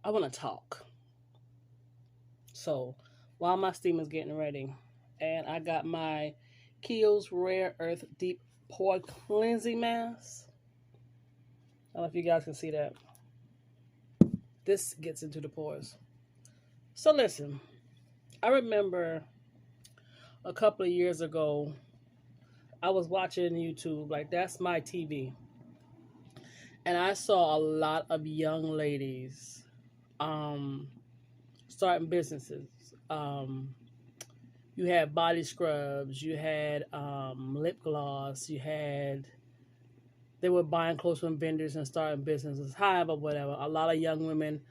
I want to talk. So while my steam is getting ready, and I got my Kiehl's Rare Earth Deep Pore Cleansing Mask. I don't know if you guys can see that. This gets into the pores. So listen, I remember a couple of years ago, I was watching YouTube, like that's my TV, and I saw a lot of young ladies um, starting businesses. Um, you had body scrubs, you had lip gloss, you had they were buying clothes from vendors and starting businesses. However, whatever. A lot of young women,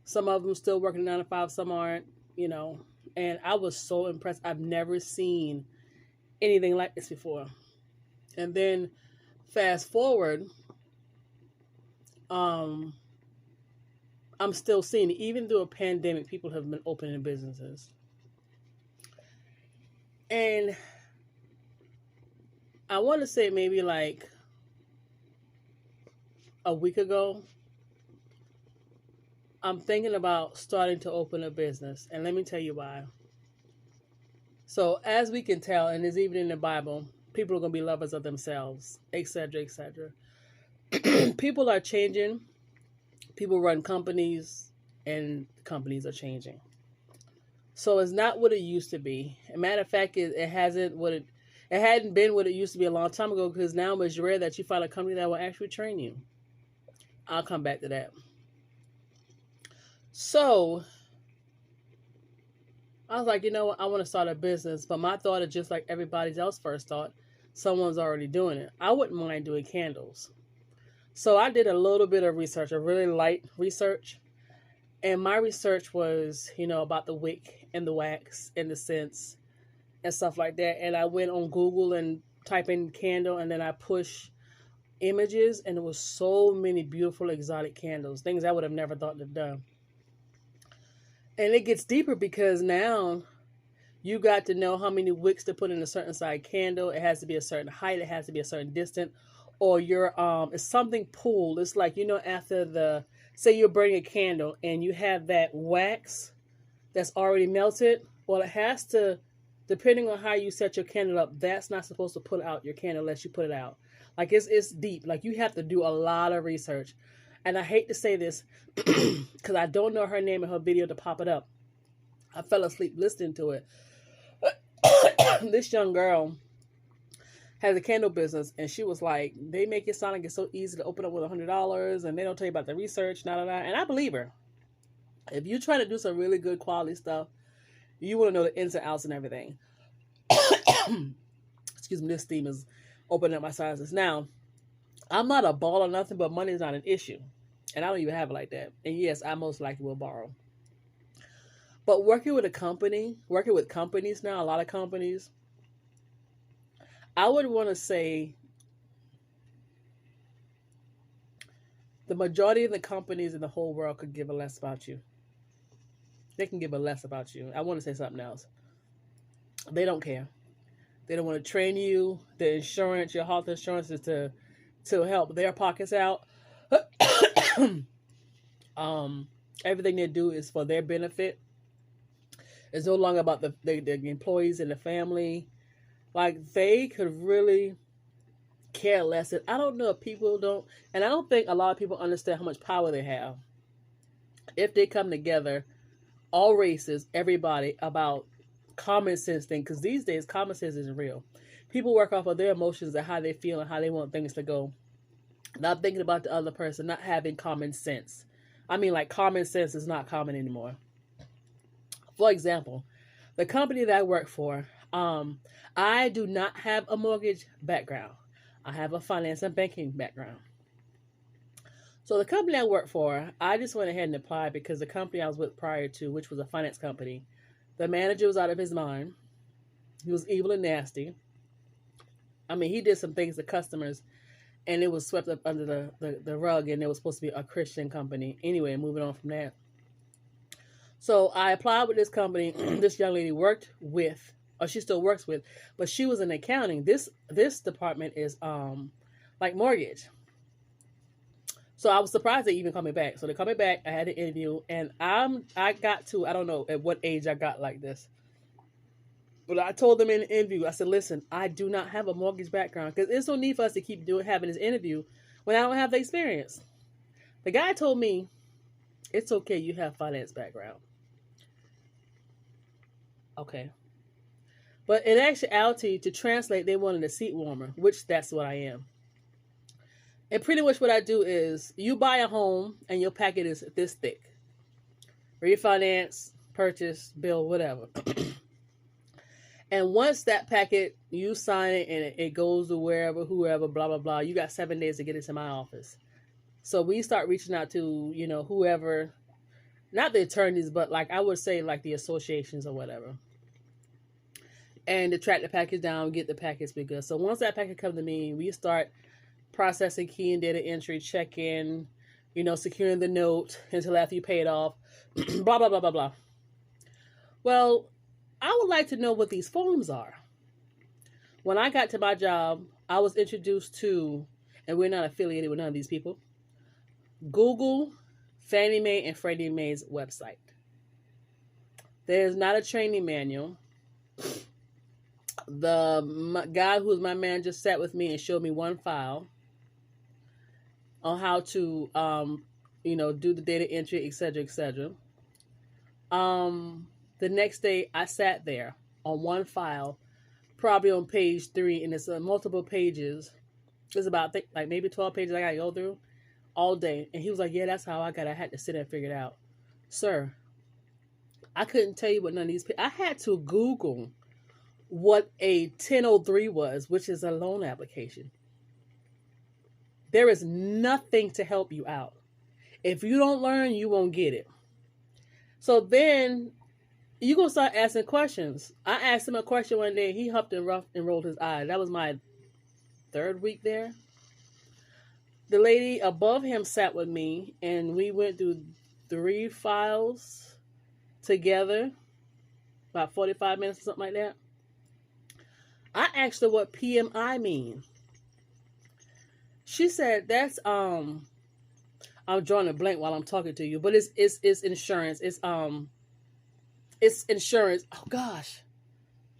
some of them still working 9 to 5, some aren't. You know, and I was so impressed. I've never seen anything like this before. And then fast forward, um, I'm still seeing it. Even through a pandemic, people have been opening businesses. And I want to say maybe like a week ago, I'm thinking about starting to open a business. And let me tell you why. So, as we can tell, and it's even in the Bible, people are going to be lovers of themselves, etc., etc. People are changing. People run companies, and companies are changing. So it's not what it used to be. A matter of fact, it hasn't what it hadn't been what it used to be a long time ago. Because now it's rare that you find a company that will actually train you. I'll come back to that. So I was like, you know what? I want to start a business, but my thought is just like everybody else first thought. Someone's already doing it. I wouldn't mind doing candles. So I did a little bit of research, a really light research. And my research was, about the wick and the wax and the scents and stuff like that. And I went on Google and type in candle, and then I push images, and there was so many beautiful exotic candles, things I would have never thought to done. And it gets deeper because now you got to know how many wicks to put in a certain size candle. It has to be a certain height. It has to be a certain distance, or it's something pulled. It's like after say you're burning a candle and you have that wax that's already melted. Well, it has to, depending on how you set your candle up, that's not supposed to put out your candle unless you put it out. Like it's deep. Like you have to do a lot of research. And I hate to say this because I don't know her name and her video to pop it up. I fell asleep listening to it. This young girl has a candle business, and she was like, they make it sound like it's so easy to open up with $100, and they don't tell you about the research, and I believe her. If you're trying to do some really good quality stuff, you want to know the ins and outs and everything. Excuse me, this steam is opening up my sinuses. Now, I'm not a ball or nothing, but money is not an issue. And I don't even have it like that. And yes, I most likely will borrow. But working with companies now, a lot of companies, I would want to say the majority of the companies in the whole world could give a less about you. They can give a less about you. I want to say something else. They don't care. They don't want to train you. The insurance, your health insurance is to help their pockets out. Everything they do is for their benefit. It's no longer about the employees and the family. Like they could really care less. And I don't know if people don't, and I don't think a lot of people understand how much power they have if they come together, all races, everybody, about common sense thing. Because these days, common sense isn't real. People work off of their emotions and how they feel and how they want things to go. Not thinking about the other person, not having common sense. I mean, like common sense is not common anymore. For example, the company that I work for, I do not have a mortgage background. I have a finance and banking background. So the company I work for, I just went ahead and applied because the company I was with prior to, which was a finance company, the manager was out of his mind. He was evil and nasty. I mean, he did some things to customers, and it was swept up under the rug, and it was supposed to be a Christian company. Anyway, moving on from that. So I applied with this company. This young lady worked with, or she still works with, but she was in accounting. This department is like mortgage. So I was surprised they even called me back. So they called me back. I had an interview, and I got to, I don't know at what age I got like this, but I told them in the interview, I said, listen, I do not have a mortgage background because there's no need for us to keep having this interview when I don't have the experience. The guy told me, it's okay, you have finance background. Okay. But in actuality, to translate, they wanted a seat warmer, which that's what I am. And pretty much what I do is you buy a home and your packet is this thick. Refinance, purchase, bill, whatever. And once that packet, you sign it and it goes to wherever, whoever, blah, blah, blah, you got 7 days to get it to my office. So we start reaching out to, whoever, not the attorneys, but like I would say like the associations or whatever. And to track the package down, get the package bigger. So once that packet comes to me, we start processing key and data entry, check-in, securing the note until after you pay it off, blah, blah, blah, blah, blah. Well, I would like to know what these forms are. When I got to my job, I was introduced to, and we're not affiliated with none of these people, Google, Fannie Mae, and Freddie Mae's website. There's not a training manual. The guy who was my manager sat with me and showed me one file on how to, do the data entry, etc., etc. The next day, I sat there on one file, probably on page 3, and it's multiple pages. It's about, like maybe 12 pages I got to go through all day. And he was like, yeah, that's how I had to sit and figure it out. Sir, I couldn't tell you what none of these people, I had to Google what a 1003 was, which is a loan application. There is nothing to help you out. If you don't learn, you won't get it. So then you're going to start asking questions. I asked him a question one day. He huffed and roughed and rolled his eyes. That was my 3rd week there. The lady above him sat with me, and we went through 3 files together, about 45 minutes or something like that. I asked her what PMI means. She said that's I'm drawing a blank while I'm talking to you, but it's insurance. It's insurance. Oh gosh.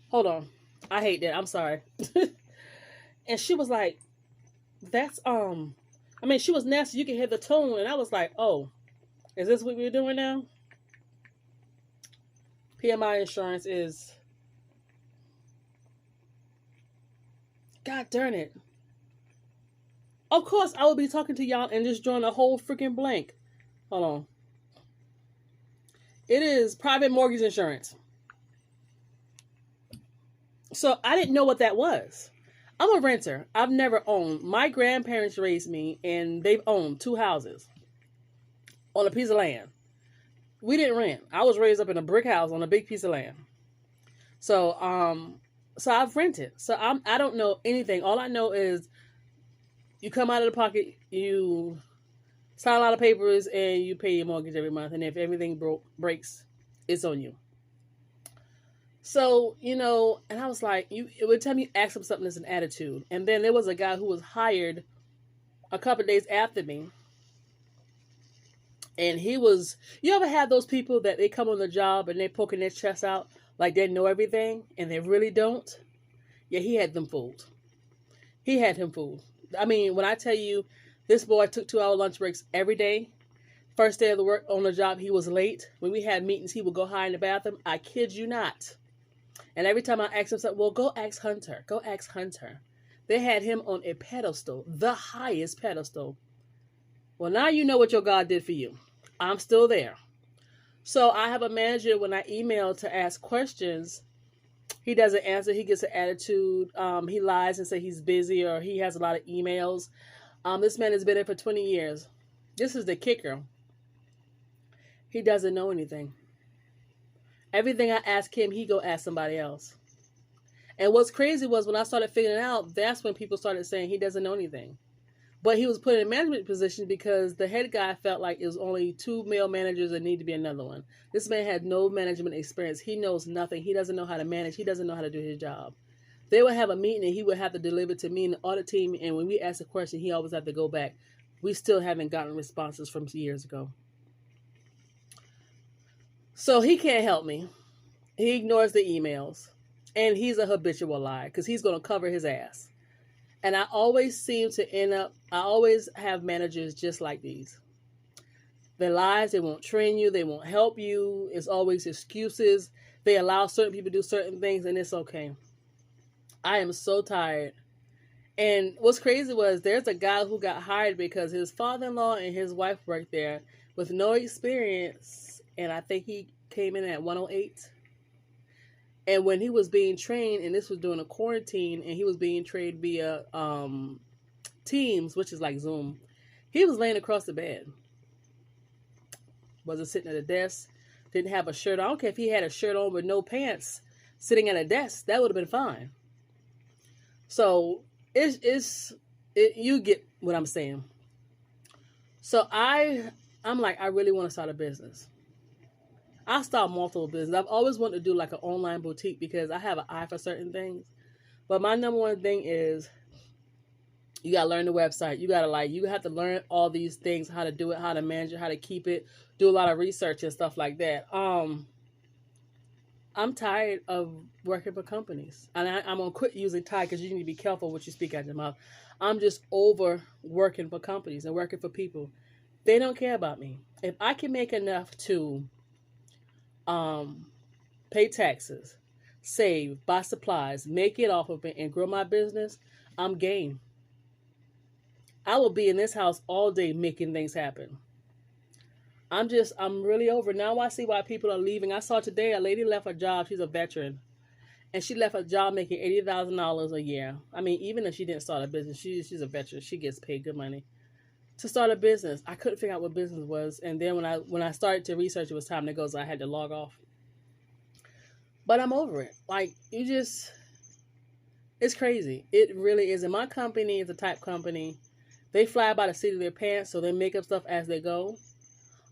Hold on. I hate that. I'm sorry. And she was like, that's she was nasty. You can hear the tone, and I was like, oh, is this what we're doing now? PMI insurance is, God darn it. Of course, I would be talking to y'all and just drawing a whole freaking blank. Hold on. It is private mortgage insurance. So I didn't know what that was. I'm a renter. I've never owned. My grandparents raised me, and they've owned 2 houses on a piece of land. We didn't rent. I was raised up in a brick house on a big piece of land. So I've rented. So I don't know anything. All I know is you come out of the pocket, you sign a lot of papers, and you pay your mortgage every month. And if everything breaks, it's on you. So, and I was like, every time you ask them something, there's an attitude. And then there was a guy who was hired a couple of days after me. And you ever have those people that they come on the job and they're poking their chest out like they know everything and they really don't? Yeah, he had them fooled. He had him fooled. I mean, when I tell you, this boy took 2-hour lunch breaks every day. First day of the work on the job, he was late. When we had meetings, he would go hide in the bathroom. I kid you not. And every time I asked him something, well, go ask Hunter. Go ask Hunter. They had him on a pedestal, the highest pedestal. Well, now you know what your God did for you. I'm still there. So I have a manager, when I email to ask questions, he doesn't answer. He gets an attitude. He lies and says he's busy or he has a lot of emails. This man has been there for 20 years. This is the kicker. He doesn't know anything. Everything I ask him, he go ask somebody else. And what's crazy was when I started figuring it out, that's when people started saying he doesn't know anything. But he was put in a management position because the head guy felt like it was only 2 male managers and need to be another one. This man had no management experience. He knows nothing. He doesn't know how to manage. He doesn't know how to do his job. They would have a meeting and he would have to deliver to me and the audit team. And when we ask a question, he always have to go back. we still haven't gotten responses from years ago. So he can't help me. He ignores the emails. And he's a habitual liar because he's going to cover his ass. And I always seem to I always have managers just like these. They lies, they won't train you, they won't help you. It's always excuses. They allow certain people to do certain things, and it's okay. I am so tired. And what's crazy was there's a guy who got hired because his father-in-law and his wife worked there with no experience. And I think he came in at 108. And when he was being trained, and this was during a quarantine, and he was being trained via Teams, which is like Zoom, he was laying across the bed. Wasn't sitting at a desk. Didn't have a shirt on. I don't care if he had a shirt on with no pants sitting at a desk. That would have been fine. So you get what I'm saying. So I'm like, I really want to start a business. I start multiple businesses. I've always wanted to do like an online boutique because I have an eye for certain things. But my number one thing is you got to learn the website. You have to learn all these things, how to do it, how to manage it, how to keep it, do a lot of research and stuff like that. I'm tired of working for companies. And I'm going to quit using tired because you need to be careful what you speak out of your mouth. I'm just over working for companies and working for people. They don't care about me. If I can make enough to pay taxes, save, buy supplies, make it off of it, and grow my business, I'm game. I will be in this house all day making things happen. I'm really over. Now I see why people are leaving. I saw today a lady left her job. She's a veteran. And she left her job making $80,000 a year. I mean, even if she didn't start a business, she's a veteran. She gets paid good money to start a business. I couldn't figure out what business was. And then when I started to research, it was time to go, so I had to log off. But I'm over it. Like, it's crazy. It really is. And my company is a type company. They fly by the seat of their pants, so they make up stuff as they go.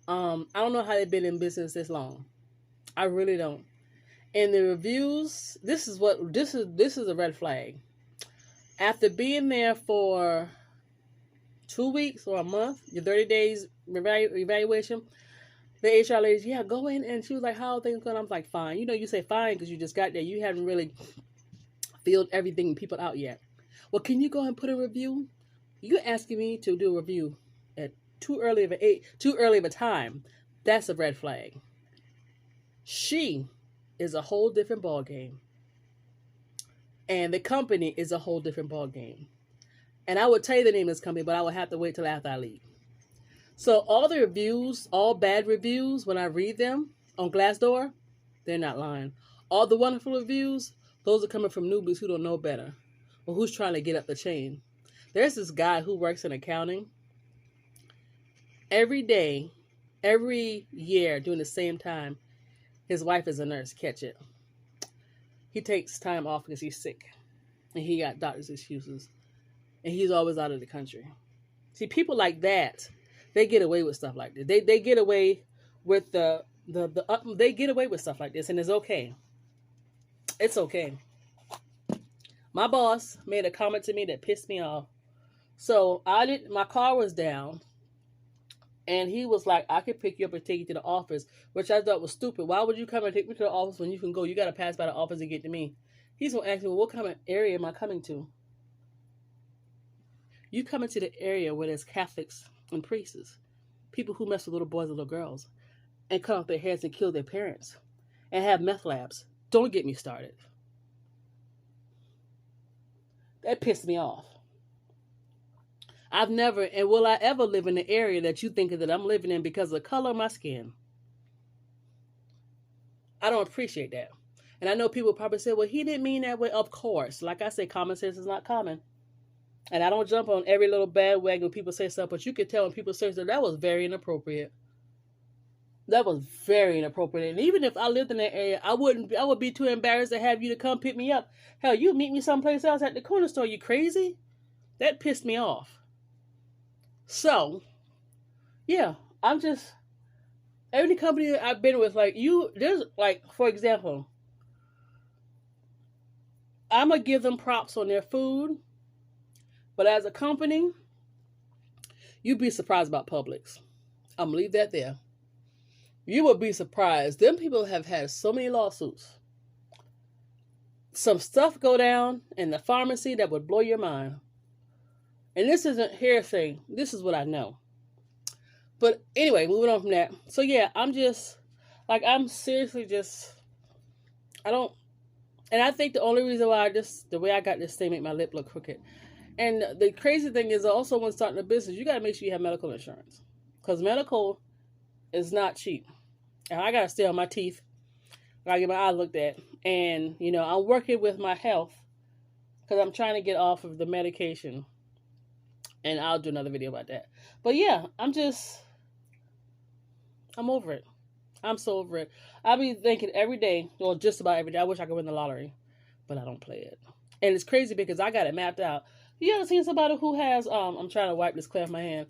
I don't know how they've been in business this long. I really don't. And the reviews, this is a red flag. After being there for 2 weeks or a month, your 30 days evaluation, the HR lady, yeah, go in. And she was like, how are things going? I'm like, fine. You say fine because you just got there. You haven't really filled everything people out yet. Well, can you go and put a review? You're asking me to do a review at too early of a time. That's a red flag. She is a whole different ball game. And the company is a whole different ball game. And I would tell you the name of this company, but I would have to wait till after I leave. So all the reviews, all bad reviews, when I read them on Glassdoor, they're not lying. All the wonderful reviews, those are coming from newbies who don't know better or who's trying to get up the chain. There's this guy who works in accounting. Every day, every year during the same time, his wife is a nurse. Catch it. He takes time off because he's sick. And he got doctor's excuses. And he's always out of the country. See, people like that, they get away with stuff like this. They get away with they get away with stuff like this, and it's okay. It's okay. My boss made a comment to me that pissed me off. So my car was down, and he was like, I could pick you up and take you to the office, which I thought was stupid. Why would you come and take me to the office when you can go? You got to pass by the office and get to me. He's going to ask me, well, what kind of area am I coming to? You come into the area where there's Catholics and priests, people who mess with little boys and little girls, and cut off their heads and kill their parents, and have meth labs. Don't get me started. That pissed me off. I've never, and will I ever live in the area that you think that I'm living in because of the color of my skin? I don't appreciate that. And I know people probably say, well, he didn't mean that way. Of course. Like I say, common sense is not common. And I don't jump on every little bandwagon when people say stuff, but you can tell when people say that was very inappropriate. That was very inappropriate. And even if I lived in that area, I would be too embarrassed to have you to come pick me up. Hell, you meet me someplace else at the corner store. You crazy? That pissed me off. So, yeah, I'm just, every company I've been with, there's, for example, I'm going to give them props on their food, but as a company, You'd be surprised about Publix. I'm gonna leave that there. You would be surprised. Them people have had so many lawsuits. Some stuff go down in the pharmacy that would blow your mind. And this isn't hearsay. This is what I know. But anyway, moving on from that. So yeah, I'm seriously just, I don't, and I think the only reason why the way I got this thing make my lip look crooked. And the crazy thing is also when starting a business, you got to make sure you have medical insurance. Because medical is not cheap. And I got to stay on my teeth. I got to get my eyes looked at. And, I'm working with my health because I'm trying to get off of the medication. And I'll do another video about that. But yeah, I'm over it. I'm so over it. I be thinking every day, well, just about every day, I wish I could win the lottery. But I don't play it. And it's crazy because I got it mapped out. You ever seen somebody who has, I'm trying to wipe this clay off my hand.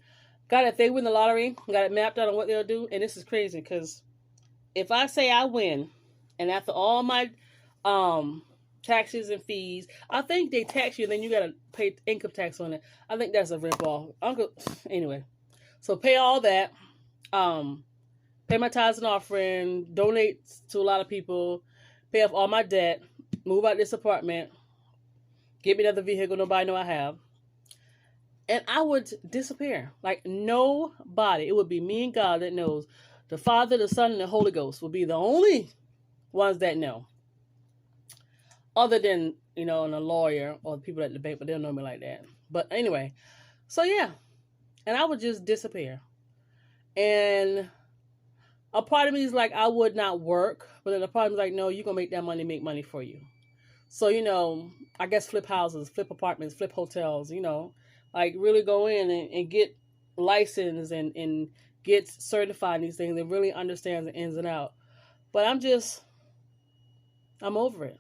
Got it, if they win the lottery, got it mapped out on what they'll do. And this is crazy because if I say I win, and after all my taxes and fees, I think they tax you and then you got to pay income tax on it. I think that's a ripoff. Anyway, so pay all that. Pay my tithes and offering, donate to a lot of people, pay off all my debt, move out this apartment, get me another vehicle nobody know I have. And I would disappear. Like nobody. It would be me and God that knows. The Father, the Son, and the Holy Ghost will be the only ones that know. Other than, a lawyer or the people at the bank, but they don't know me like that. But anyway, so yeah. And I would just disappear. And a part of me is like, I would not work. But then a part of me is like, no, you're going to make that money make money for you. So, I guess flip houses, flip apartments, flip hotels, like really go in and get licensed and get certified in these things and really understand the ins and outs. But I'm over it.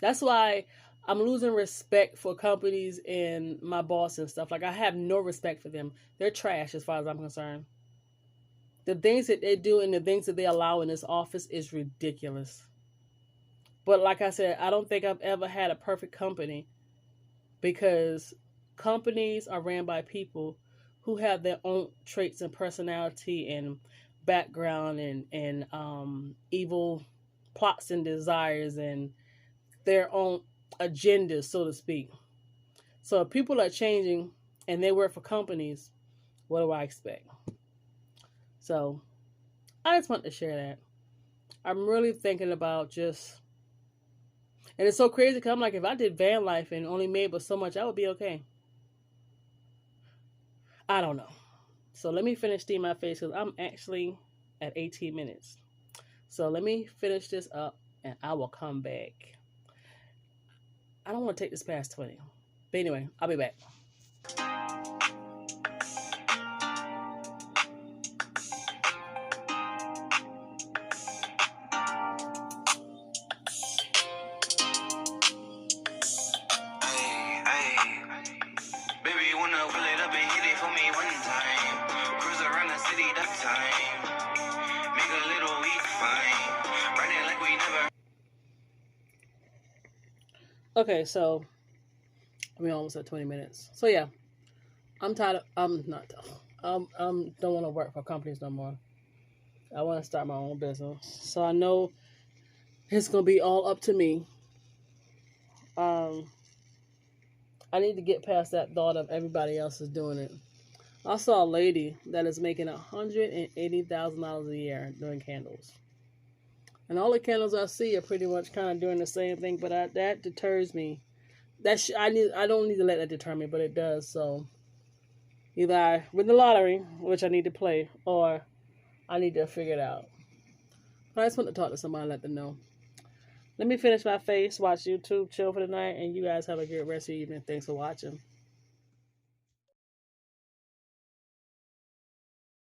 That's why I'm losing respect for companies and my boss and stuff. Like, I have no respect for them. They're trash as far as I'm concerned. The things that they do and the things that they allow in this office is ridiculous. But like I said, I don't think I've ever had a perfect company because companies are ran by people who have their own traits and personality and background and evil plots and desires and their own agendas, so to speak. So if people are changing and they work for companies, what do I expect? So I just want to share that. I'm really thinking about and it's so crazy because I'm like, if I did van life and only made but so much, I would be okay. I don't know. So let me finish steaming my face because I'm actually at 18 minutes. So let me finish this up and I will come back. I don't want to take this past 20. But anyway, I'll be back. Okay, so we almost at 20 minutes. So yeah, I'm tired. I'm not. Don't want to work for companies no more. I want to start my own business. So I know it's gonna be all up to me. I need to get past that thought of everybody else is doing it. I saw a lady that is making $180,000 a year doing candles. And all the candles I see are pretty much kind of doing the same thing, but that deters me. I don't need to let that deter me, but it does. So either I win the lottery, which I need to play, or I need to figure it out. But I just want to talk to somebody and let them know. Let me finish my face, watch YouTube, chill for the night, and you guys have a good rest of your evening. Thanks for watching.